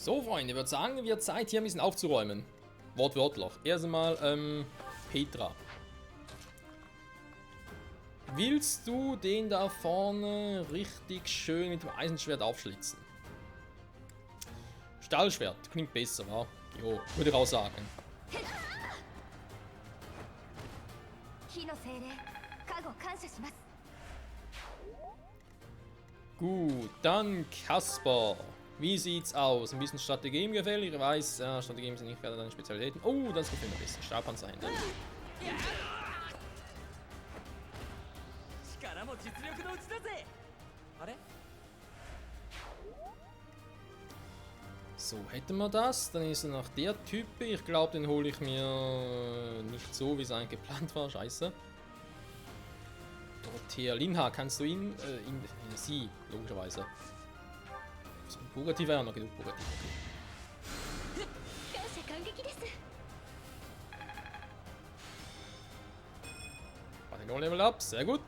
So, Freunde, ich würde sagen, wird Zeit, hier ein bisschen aufzuräumen. Wortwörtlich. Erst einmal, Petra. Willst du den da vorne richtig schön mit dem Eisenschwert aufschlitzen? Stahlschwert, klingt besser, wa? Jo, würde ich auch sagen. Gut, dann Kasper. Wie sieht's aus? Ein bisschen Strategien gefällig? Ich weiß, Strategien sind nicht gerade deine Spezialitäten. Oh, das gefällt mir ein bisschen. Stabpanzer hinter. So, hätten wir das. Dann ist er nach der Type. Ich glaube, den hole ich mir nicht so, wie es eigentlich geplant war. Scheiße. Dorothea Linha, kannst du ihn? Sie, logischerweise. So, Bugatti wäre noch genug Bugatti. Okay. Warte, noch Level Up, sehr gut.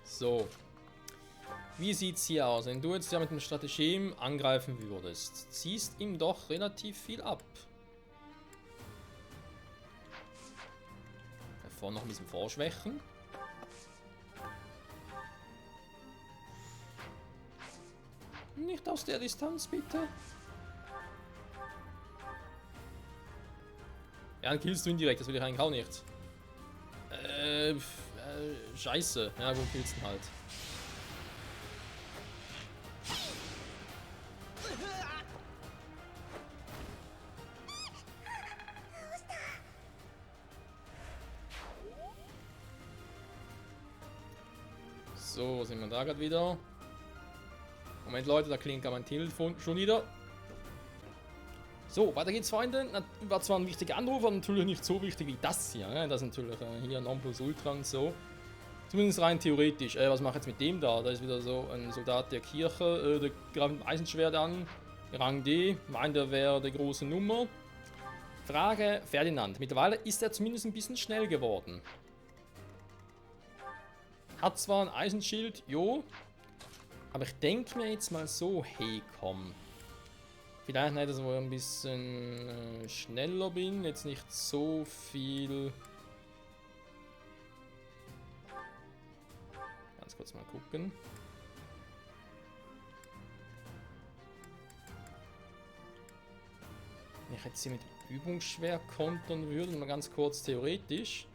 So. Wie sieht's hier aus? Wenn du jetzt ja mit dem Stratagem angreifen würdest, ziehst ihm doch relativ viel ab. Davor noch ein bisschen vorschwächen. Nicht aus der Distanz, bitte. Ja, dann killst du ihn direkt, das will ich eigentlich auch nicht. Scheiße. Ja, wo killst du ihn halt? So, sind wir da gerade wieder. Moment, Leute, da klingt mein Telefon schon wieder. So, weiter geht's, Freunde. War zwar ein wichtiger Anruf, aber natürlich nicht so wichtig wie das hier. Ne? Das ist natürlich hier Nonplusultra und so. Zumindest rein theoretisch. Was mache ich jetzt mit dem da? Da ist wieder so ein Soldat der Kirche. Der greift mit dem Eisenschwert an. Rang D. Meint, er wäre die große Nummer. Frage Ferdinand. Mittlerweile ist er zumindest ein bisschen schnell geworden. Hat zwar ein Eisenschild, jo. Aber ich denke mir jetzt mal so, hey komm. Vielleicht nicht, dass ich ein bisschen schneller bin. Jetzt nicht so viel. Ganz kurz mal gucken. Wenn ich jetzt hier mit Übungsschwer kontern würde, mal ganz kurz theoretisch.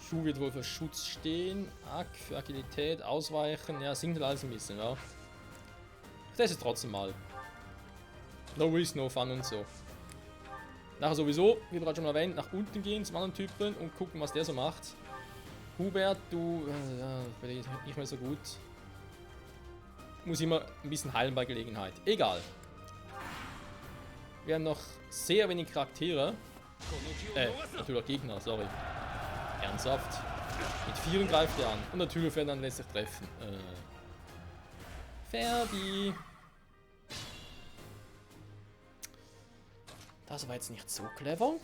Schuh wird wohl für Schutz stehen. Ack, für Agilität, Ausweichen. Ja, sinkt alles ein bisschen, ja. Ich teste es trotzdem mal. No risk, no fun und so. Nachher sowieso, wie bereits schon mal erwähnt, nach unten gehen zum anderen Typen und gucken, was der so macht. Hubert, du, nicht mehr so gut. Muss immer ein bisschen heilen bei Gelegenheit. Egal. Wir haben noch sehr wenig Charaktere. Natürlich Gegner, sorry. Ernsthaft? Mit 4 greift er an. Und natürlich werden dann lässt sich treffen. Ferdi. Das war jetzt nicht so clever.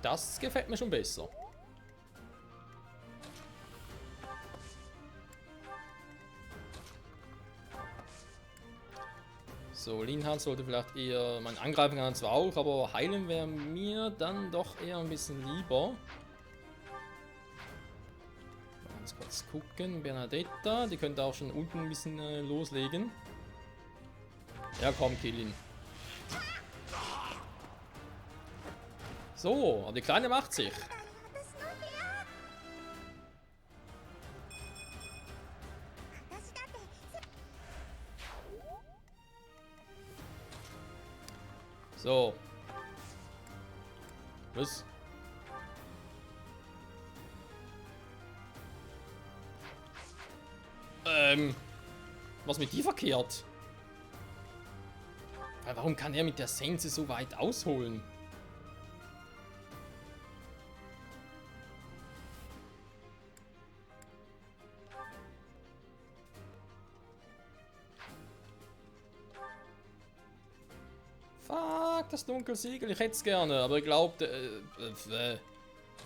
Das gefällt mir schon besser. So, Linhard sollte vielleicht eher, mein Angreifen kann er zwar auch, aber heilen wäre mir dann doch eher ein bisschen lieber. Mal ganz kurz gucken, Bernadetta, die könnte auch schon unten ein bisschen loslegen. Ja komm, kill ihn. So, aber die Kleine macht sich. So. Was? Was mit die verkehrt? Aber warum kann er mit der Sense so weit ausholen? Fuck, das Dunkelsiegel. Ich hätte es gerne, aber ich glaube...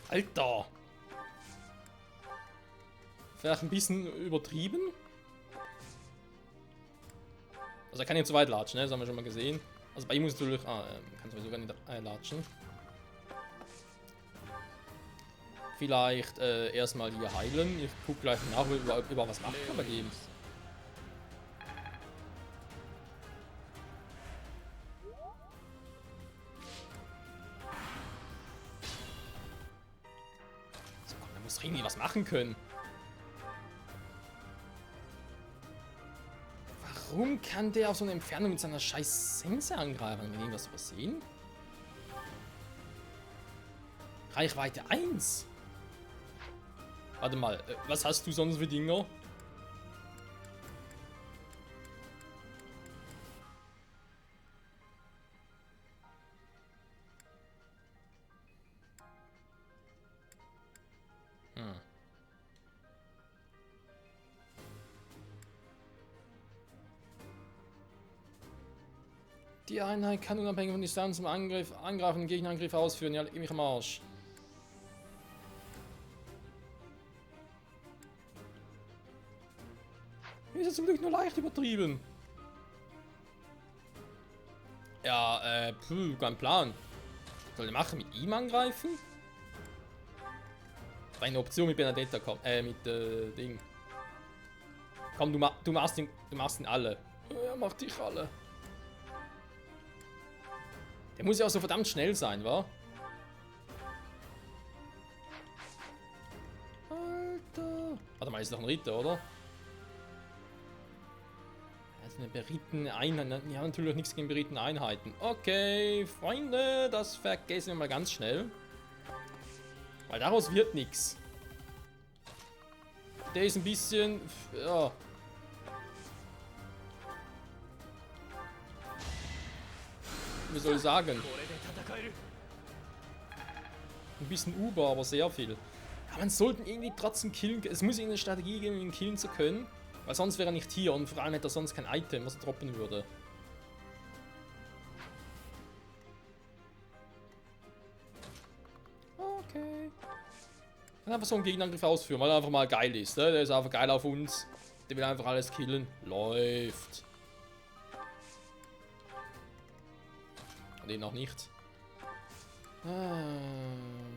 Alter! Vielleicht ein bisschen übertrieben? Also er kann nicht so weit latschen, ne? Das haben wir schon mal gesehen. Also bei ihm muss natürlich... kann sowieso gar nicht latschen. Vielleicht erstmal hier heilen. Ich gucke gleich nach, über was macht er bei dem. So, komm, da muss Rini was machen können. Warum kann der auf so eine Entfernung mit seiner scheiß Sense angreifen? Haben wir irgendwas übersehen? Reichweite 1. Warte mal, was hast du sonst für Dinger? Die Einheit kann unabhängig von Distanz zum angreifen, Gegnerangriff ausführen. Ja, leck mich am Arsch. Ist jetzt zum Glück nur leicht übertrieben. Ja, kein Plan. Was soll ich machen? Mit ihm angreifen? Eine Option mit Benedetta kommt. Mit Ding. Komm, du machst ihn alle. Er macht dich alle. Der muss ja auch so verdammt schnell sein, wa? Alter. Warte mal, ist doch ein Ritter, oder? Also eine berittene Einheit. Die haben natürlich nichts gegen berittene Einheiten. Okay, Freunde, das vergessen wir mal ganz schnell. Weil daraus wird nichts. Der ist ein bisschen... Ja. Wie soll ich sagen? Ein bisschen Uber, aber sehr viel. Aber man sollte irgendwie trotzdem killen. Es muss irgendeine Strategie geben, ihn killen zu können. Weil sonst wäre er nicht hier und vor allem hätte er sonst kein Item, was er droppen würde. Okay. Dann einfach so einen Gegenangriff ausführen, weil er einfach mal geil ist. Ne? Der ist einfach geil auf uns. Der will einfach alles killen. Läuft. Den noch nicht.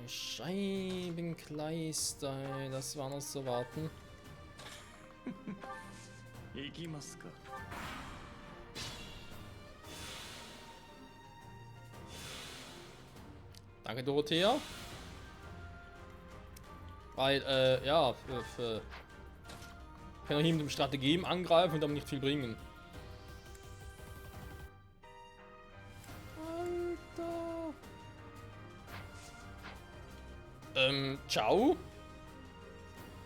Scheibenkleister, das war noch zu warten. Danke, Dorothea. Weil, ja, kann auch hier mit dem Strategem angreifen und aber nicht viel bringen. Ciao?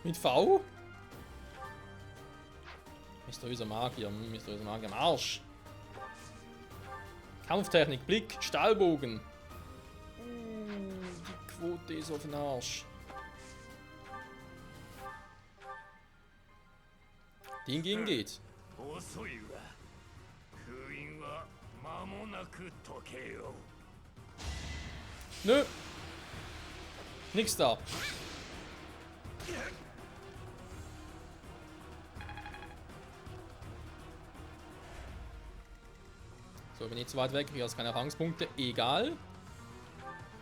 Mit V? Mysteriöser Magier am Arsch. Kampftechnik, Blick, Stahlbogen. Die Quote ist auf den Arsch. Den gegen geht. Nö. Nix da. So, ich bin nicht zu weit weg, ich habe keine Erfahrungspunkte. Egal.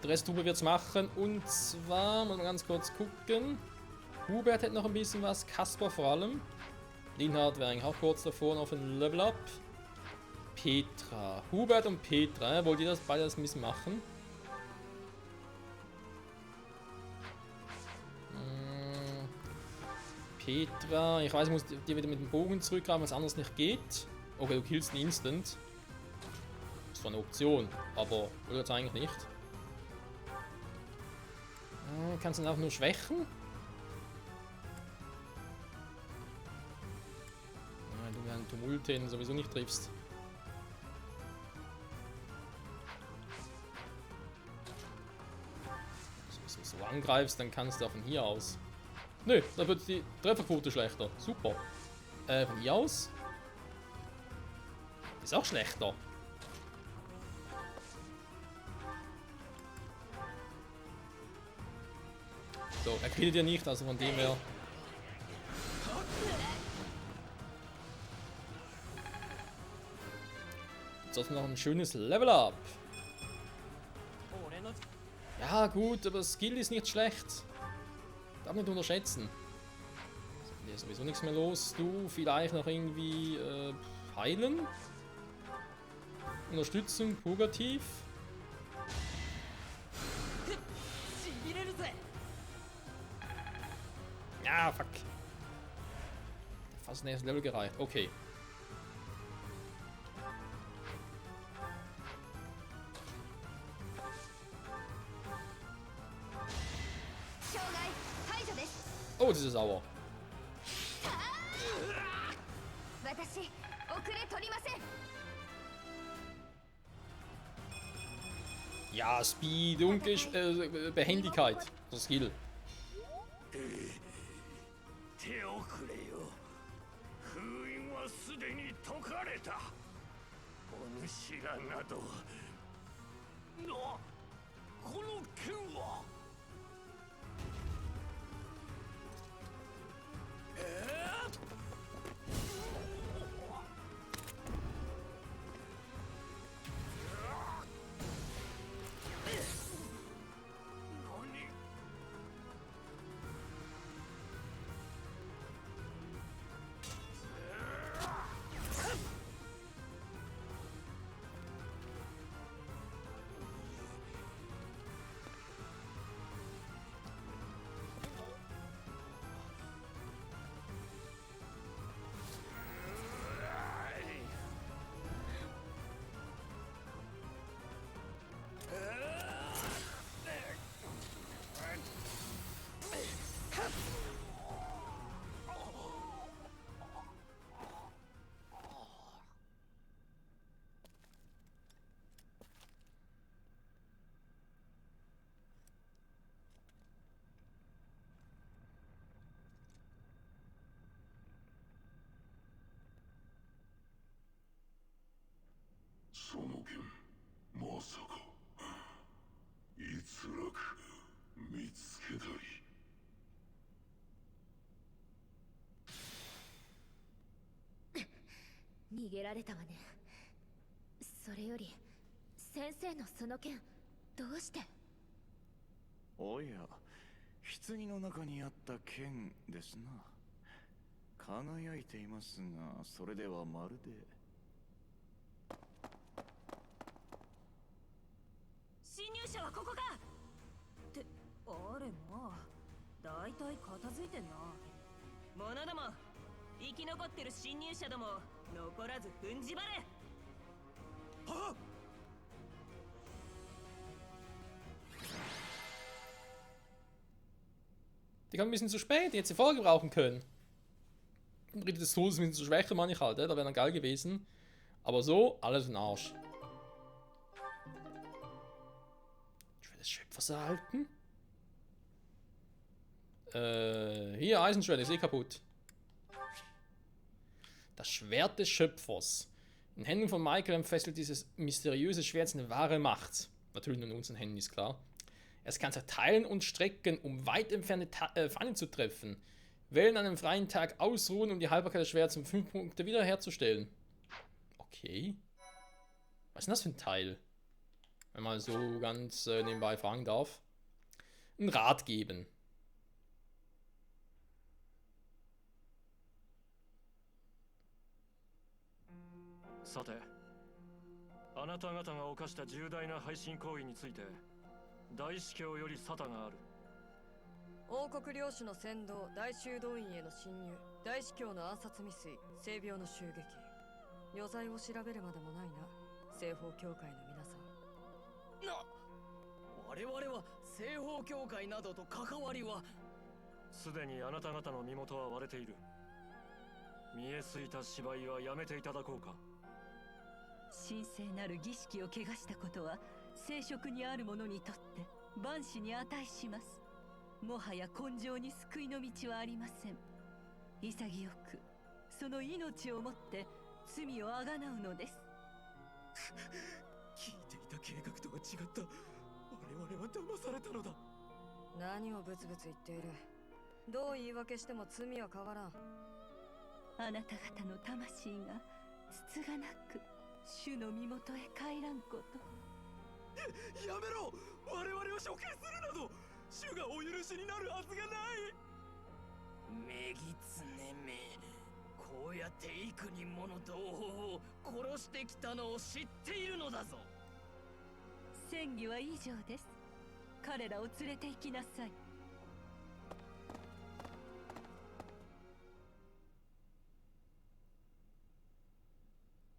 Der Resttruppe wird es machen. Und zwar, muss man ganz kurz gucken. Hubert hat noch ein bisschen was, Kasper vor allem. Linhard wäre eigentlich auch kurz davor auf ein Level Up. Petra. Hubert und Petra, wollt ihr das beide ein bisschen machen? Petra, ich weiß, ich muss dir wieder mit dem Bogen zurückgreifen, was anderes nicht geht. Okay, du killst ihn instant. Das ist zwar eine Option, aber jetzt eigentlich nicht. Kannst du ihn auch nur schwächen? Du einen Tumult, den sowieso nicht triffst. angreifst, dann kannst du auch von hier aus. Nö, da wird die Trefferquote schlechter. Super. Von hier aus. Ist auch schlechter. So, er killt ja nicht, also von dem her. Jetzt hast du noch ein schönes Level Up. Ja gut, aber Skill ist nicht schlecht. Darf nicht unterschätzen. Hier ist sowieso nichts mehr los. Du vielleicht noch irgendwie heilen. Unterstützung, Purgativ. Ja, fuck. Fast nächstes Level gereicht. Okay. Oh, das ist sauer. Ja, Speed und Behendigkeit. Das Skill. 手をくれよ。封印はすでに解かれた。お主らなど。この剣は。その剣まさか逸落見つけたり逃げられたわね。それより先生のその剣どうして？おや、棺の中にあった剣ですな。輝いていますが、それではまるで。侵入者はここか。ってあれまあ、だいたい片付いてんな。者ども、生き残ってる侵入者ども残らず踏んじばれ。はっ。Die kam ein bisschen zu spät, die hätte sie vorher gebrauchen können. Ritter des Todes ist ein bisschen zu schwächer, meine ich halt, da wäre dann geil gewesen. Aber so, alles für den Arsch. Schwert des Schöpfers erhalten? Hier, Eisenschwert, ist eh kaputt. Das Schwert des Schöpfers. In Händen von Michael entfesselt dieses mysteriöse Schwert seine wahre Macht. Natürlich nur in unseren Händen, ist klar. Es kann zerteilen und strecken, um weit entfernte Feinde zu treffen. Wählen an einem freien Tag ausruhen, um die Haltbarkeit des Schwerts um 5 Punkte wiederherzustellen. Okay. Was ist denn das für ein Teil? Wenn man so ganz nebenbei fragen darf. Ein Rat geben. Sate, あなた方が犯した重大な背信行為について大司教より沙汰がある。王国領主の扇動、大修道院への侵入、大司教の暗殺未遂、聖病の襲撃。余罪を調べるまでもないな、西方教会の皆さん。我々は西方教会などと関わりは。すでにあなた方の身元は割れている。見えすいた芝居はやめていただこうか。神聖なる儀式を汚したことは聖職にある者にとって万死に値します。もはや根性に救いの道はありません。潔くその命をもって罪をあがなうのです。聞いていた計画とは違った。我々は騙されたのだ。何をブツブツ言っている。どう言い訳しても罪は変わらん。あなた方の魂がつつがなく主の身元へ帰らんこと。やめろ。我々を処刑するなど主がお許しになるはずがない。メギツネめ、こうやって幾人もの同胞を殺してきたのを知っているのだぞ。戦議は以上です。彼らを連れて行きなさい。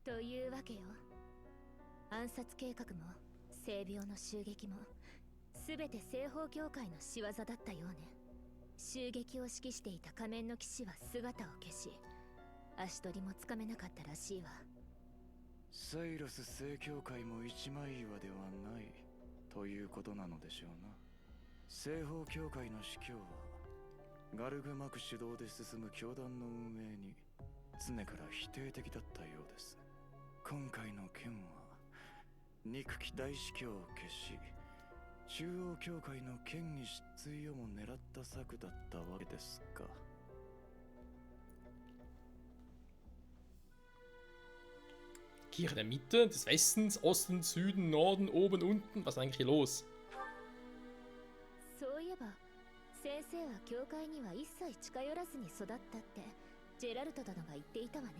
というわけよ。暗殺計画も聖病の襲撃も全て西方教会の仕業だったようね。襲撃を指揮していた仮面の騎士は姿を消し、足取りもつかめなかったらしいわ。セイロス正教会も一枚岩ではないということなのでしょうな。西方教会の司教はガルグマク主導で進む教団の運営に常から否定的だったようです。今回の件は憎き大司教を消し、中央教会の権威失墜をも狙った策だったわけですか。Kirche der Mitte, des Westens, Osten, Süden, Norden, oben, unten. Was ist eigentlich hier los? そういえば先生は教会には一切近寄らずに育ったってジェラルト殿が言っていたわね。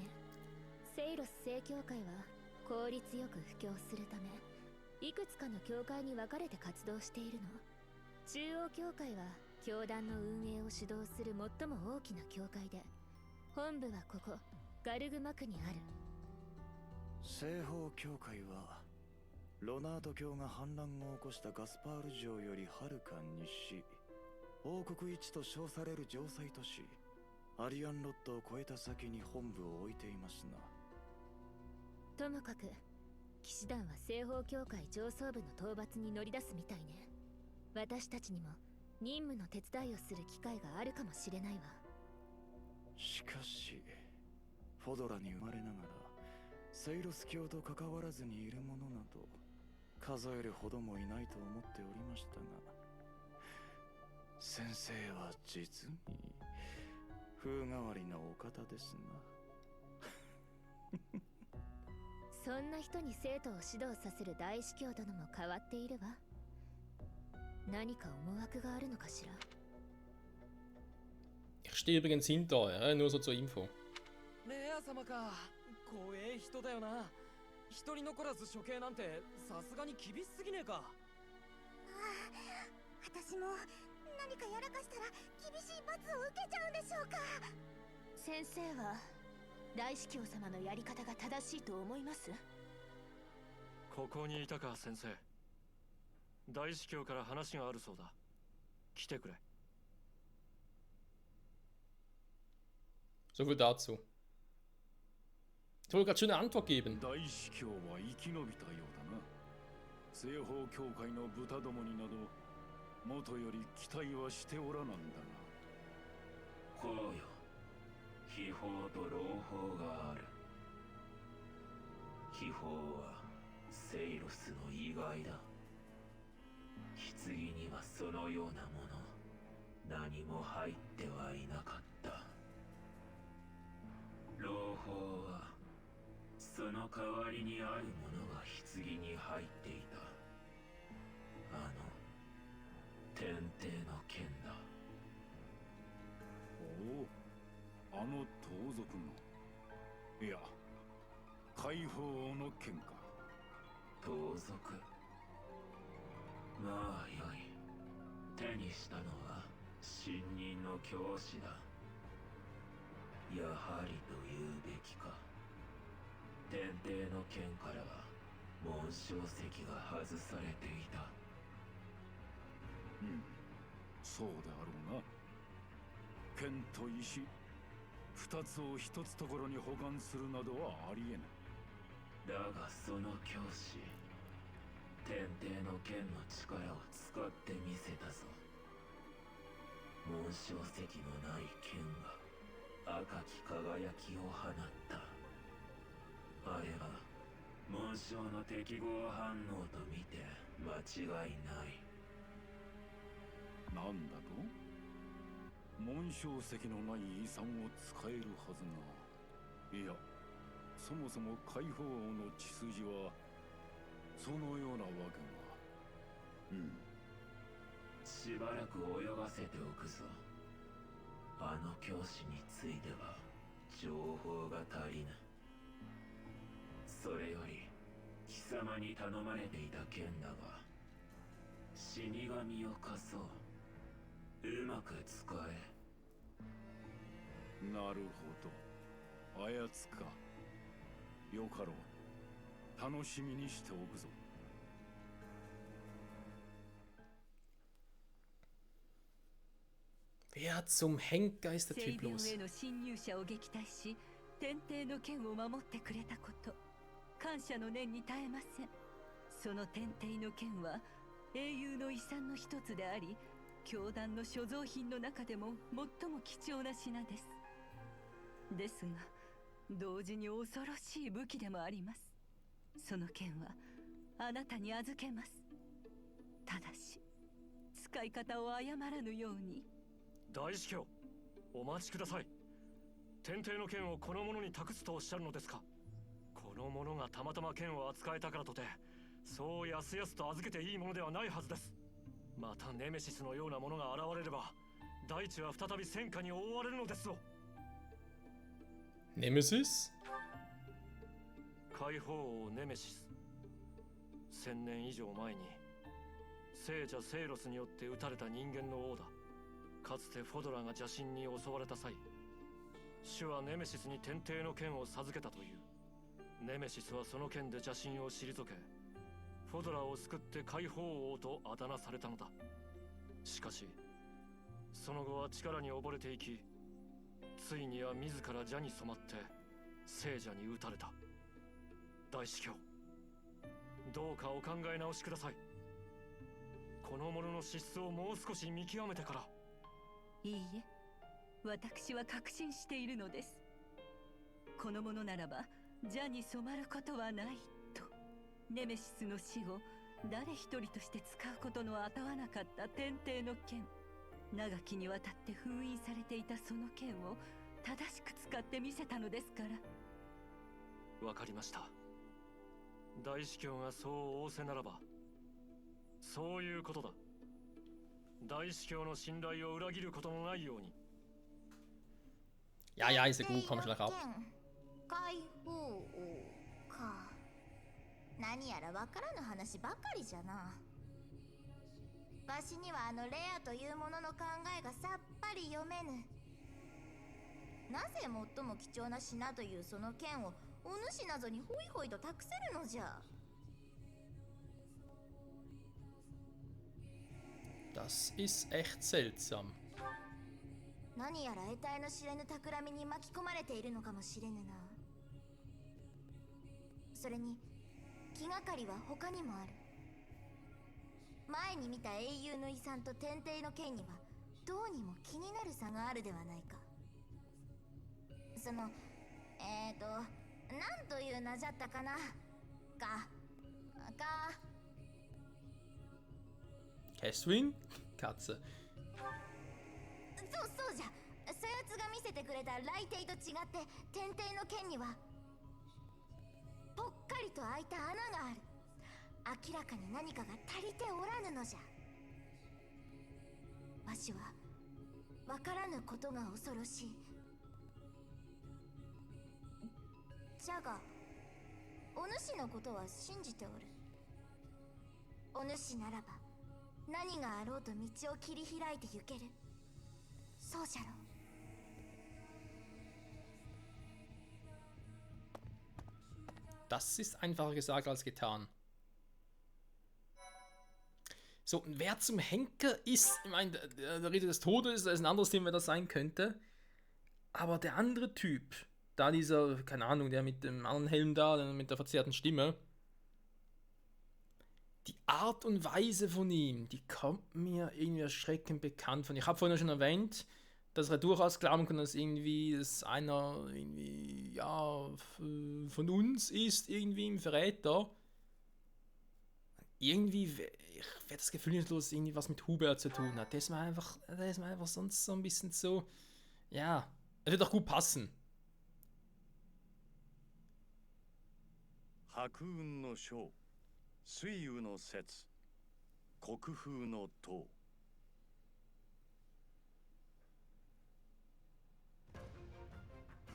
セイロス正教会は効率よく布教するためいくつかの教会に分かれて活動しているの。中央教会は教団の運営を主導する最も大きな教会で、本部はここガルグマクにある。西方教会はロナート教が反乱を起こしたガスパール城よりはるか西、王国一と称される城塞都市アリアンロッドを越えた先に本部を置いていますな。ともかく騎士団は西方教会上層部の討伐に乗り出すみたいね。私たちにも任務の手伝いをする機会があるかもしれないわ。しかしフォドラに生まれながらセイロス教と関わらずにいる者など数えるほどもいないと思っておりましたが、先生は実に風変わりなお方ですな。そんな人に生徒を指導させる大司教殿も変わっているわ。何か思惑があるのかしら。 Ich stehe übrigens hinter, ja, nur so zur Info. レア様か。怖え人だよな。一人残らず処刑なんてさすがに厳しすぎねえか。私も何かやらかしたら厳しい罰を受けちゃうんでしょうか。先生は大司教様のやり方が正しいと思います？ここにいたか先生。大司教から話があるそうだ。来てくれ。 So viel dazu. Ich wollte gerade schon eine Antwort geben. 大司教は生き延びたようだな。西方教会の豚どもになどもとより期待はしておらなんだが。こうよ。秘宝と朗報がある。秘宝はセイロスの意外だ。棺にはそのようなもの何も入ってはいなかった。朗報はその代わりにあるものが棺に入っていた。あの天帝の剣だ。おお、あの盗賊の、いや解放王の剣か。盗賊。まあよい。手にしたのは信任の教師だ。やはりと言うべきか。天帝の剣からは紋章石が外されていた。うん、そうであろうな。剣と石二つを一つところに保管するなどはありえない。だがその教師、天帝の剣の力を使ってみせたぞ。紋章石のない剣が赤き輝きを放った。あれは紋章の適合反応と見て間違いない。なんだと？紋章石のない遺産を使えるはずが。いや、そもそも解放王の血筋はそのようなわけが。しばらく泳がせておくぞ。あの教師については情報が足りぬ。それより貴様に頼まれていた剣だが、死神を貸そう。うまく使え。なるほど、あやつか。よかろう。楽しみにしておくぞ。Wer zum Henker ist der 聖 Typ 病 los? への侵入者を撃退し、天帝の剣を守ってくれたこと、感謝の念に耐えません。その天帝の剣は英雄の遺産の一つであり、教団の所蔵品の中でも最も貴重な品です。ですが、同時に恐ろしい武器でもあります。その剣はあなたに預けます。ただし、使い方を誤らぬように。大司教、お待ちください。天帝の剣をこの者に託すとおっしゃるのですか？この者がたまたま剣を扱えたからとて、そうやすやすと預けていいものではないはずです。またネメシスのようなものが現れれば、大地は再び戦火に覆われるのですぞ。ネメシス？解放王ネメシス。1000年以上前に聖者セイロスによって撃たれた人間の王だ。かつてフォドラが邪神に襲われた際、主はネメシスに天帝の剣を授けたという。ネメシスはその剣で邪神を退け、フォドラを救って解放王とあだ名されたのだ。しかしその後は力に溺れていき、ついには自ら邪に染まって聖者に討たれた。大司教、どうかお考え直しください。この者の資質をもう少し見極めてから。いいえ、私は確信しているのです。この者ならば邪に染まることはないと。ネメシスの死後、誰一人として使うことのあたわなかった天帝の剣、長きにわたって封印されていたその剣を正しく使ってみせたのですから。わかりました。大司教がそう仰せならば、そういうことだ。大司教の信頼を裏切ることのないように。Ja, ja, ist ja gut, komm schnell ab. 解放王か。何やらわからぬ話ばかりじゃな。わしにはあのレアというものの考えがさっぱり読めぬ。なぜ最も貴重な品というその剣をお主などにホイホイと託せるのじゃ。Das ist echt seltsam. 何やら得体の知れぬ企みに巻き込まれているのかもしれぬな。それに気がかりは他にもある。前に見た英雄の遺産と天帝の剣にはどうにも気になる差があるではないか。そのなんという名じゃったかな。Kennst du ihn? Katze. そうじゃ。そやつが見せてくれた雷帝と違って天帝の剣にはぽっかりと開いた穴がある。明らかに何かが足りておらぬのじゃ。わしはわからぬことが恐ろしい。じゃがお主のことは信じておる。お主ならば何があろうと道を切り開いてゆける。そうじゃろう。Das ist einfacher gesagt als getan. So, wer zum Henker ist, ich meine, der Ritter des Todes, das ist ein anderes Thema, wer das sein könnte. Aber der andere Typ, da dieser, keine Ahnung, der mit dem anderen Helm da, der mit der verzerrten Stimme, die Art und Weise von ihm, die kommt mir irgendwie erschreckend bekannt von. Ich habe vorhin schon erwähnt, dass er durchaus glauben kann, dass irgendwie es einer irgendwie, ja, von uns ist, irgendwie im Verräter. Irgendwie, ich werde das Gefühl, dass es irgendwie was mit Hubert zu tun hat. Der ist mir einfach sonst so ein bisschen so, ja, er wird auch gut passen. 白雲の章水雨の節国風の塔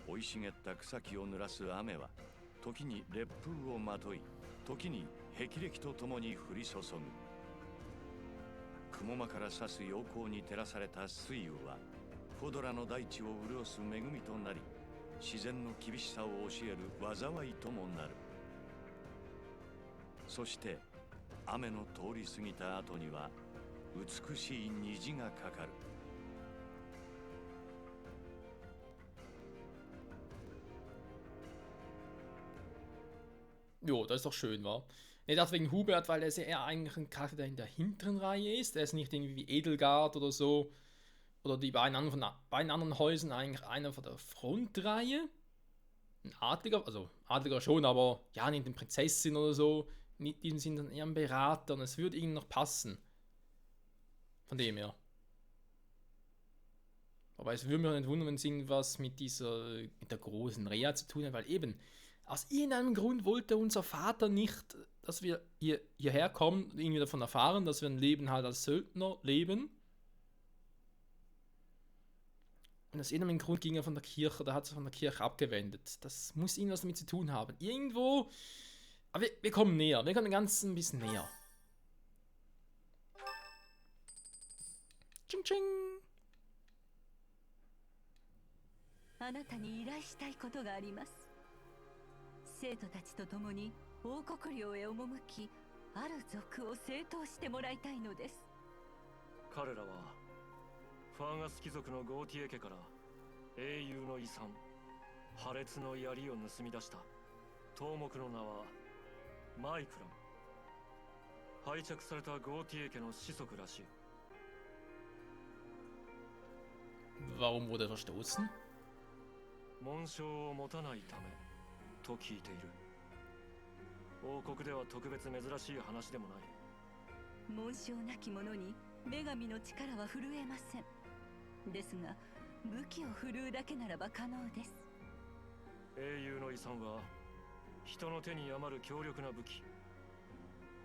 生い茂った草木を濡らす雨は時に烈風をまとい時に霹靂とともに降り注ぐ雲間から差す陽光に照らされた水雨はフォドラの大地を潤す恵みとなり自然の厳しさを教える災いともなるそして雨の通り過ぎた後には美しい虹がかかる Jo, das ist doch schön, wa? Ich dachte wegen Hubert, weil er ist ja eher eigentlich ein Charakter, der in der hinteren Reihe ist. Er ist nicht irgendwie wie Edelgard oder so. Oder die beiden anderen Häusern eigentlich einer von der Frontreihe. Ein Adliger, also Adliger schon, aber ja, nicht eine Prinzessin oder so. In diesem Sinne dann eher ein Berater und es würde ihnen noch passen. Von dem her. Aber es würde mich auch nicht wundern, wenn es irgendwas mit der großen Rea zu tun hat, weil eben, aus irgendeinem Grund wollte unser Vater nicht, dass wir hierher kommen und irgendwie davon erfahren, dass wir ein Leben halt als Söldner leben. Und aus irgendeinem Grund ging er von der Kirche, da hat sich von der Kirche abgewendet. Das muss irgendwas damit zu tun haben. Irgendwo. Aber wir kommen näher. Wir kommen ganz ein bisschen näher. Ching ching. あなたに依頼したいことがあります。生徒たちと共に王国領へ赴き、ある族を征討してもらいたいのです。彼らはファーガス貴族のゴーティエ家から英雄の遺産破裂の槍を盗み出した。頭目の名はマイクラム。廃着されたゴーティエ家の子息らしい。Warum wurde er verstoßen? 紋章を持たないためと聞いている。王国では特別珍しい話でもない。紋章なき者に女神の力は震えません。ですが武器を振るうだけならば可能です。英雄の遺産は人の手に余る強力な武器、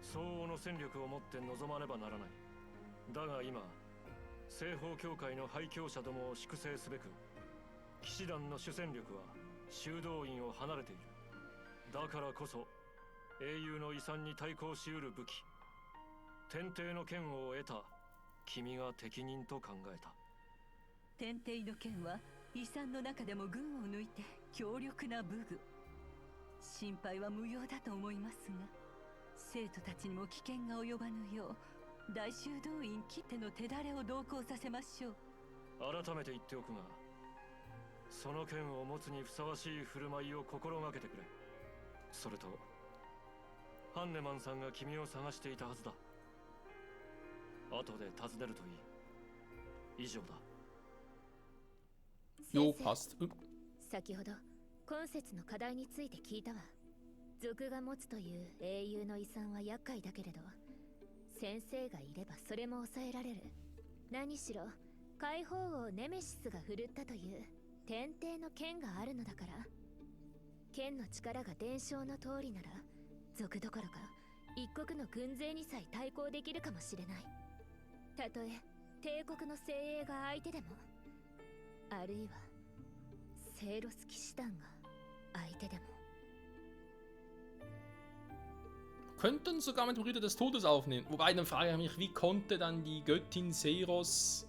相応の戦力を持って臨まねばならない。だが今西方教会の廃教者どもを粛清すべく騎士団の主戦力は修道院を離れている。だからこそ英雄の遺産に対抗しうる武器、天帝の剣を得た君が適任と考えた。天帝の剣は遺産の中でも群を抜いて強力な武具。心配は無用だと思いますが、生徒たちにも危険が及ばぬよう大修道院きっての手だれを同行させましょう。改めて言っておくが、その剣を持つにふさわしい振る舞いを心がけてくれ。それとハンネマンさんが君を探していたはずだ。後で尋ねるといい。以上だ。Jo, passt. 先ほど今節の課題について聞いたわ。族が持つという英雄の遺産は厄介だけれど、先生がいればそれも抑えられる。何しろ解放王ネメシスが振るったという天帝の剣があるのだから。剣の力が伝承の通りなら、族どころか一国の軍勢にさえ対抗できるかもしれない。たとえ帝国の精鋭が相手でも、あるいはセーロス騎士団が相手でも。Könnten sogar mit dem Ritter des Todes aufnehmen. Wobei, dann frage ich mich, wie konnte dann die Göttin Seiros,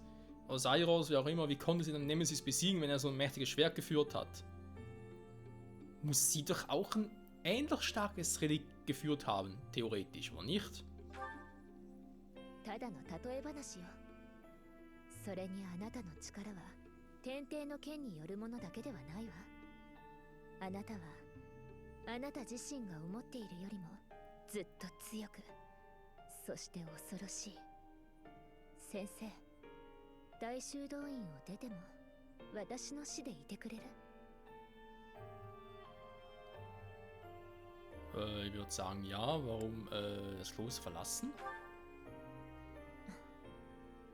oder Seiros, wie auch immer, wie konnte sie dann Nemesis besiegen, wenn er so ein mächtiges Schwert geführt hat? Muss sie doch auch ein ähnlich starkes Relikt geführt haben, theoretisch, oder nicht? ただの例え話よ。それにあなたの力は天帝の剣によるものだけではないわ。あなたはあなた自身が思っているよりもずっと強くそして恐ろしい。先生、大修道院を出ても私の死でいてくれる？ Ich würde sagen, ja. Warum das Kloster verlassen?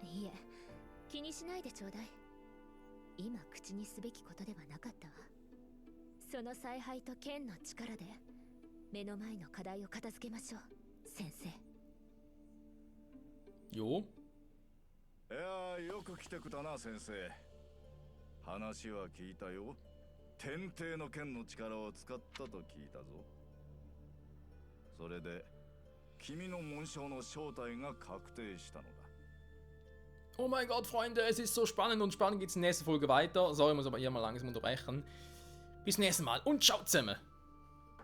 いえ、気にしないでちょうだい。今口にすべきことではなかったわ。その采配と剣の力で目の前の課題を片付けましょう、先生。Jo. いや、よく来てくたな、先生。話は聞いたよ。天帝の剣の力を使ったと聞いたぞ。それで君の紋章の正体が確定したのだ。 Oh mein Gott, Freunde, es ist so spannend und spannend geht es in der nächsten Folge weiter. Sorry, ich muss aber hier mal langsam unterbrechen. Bis zum nächsten Mal und ciao zusammen.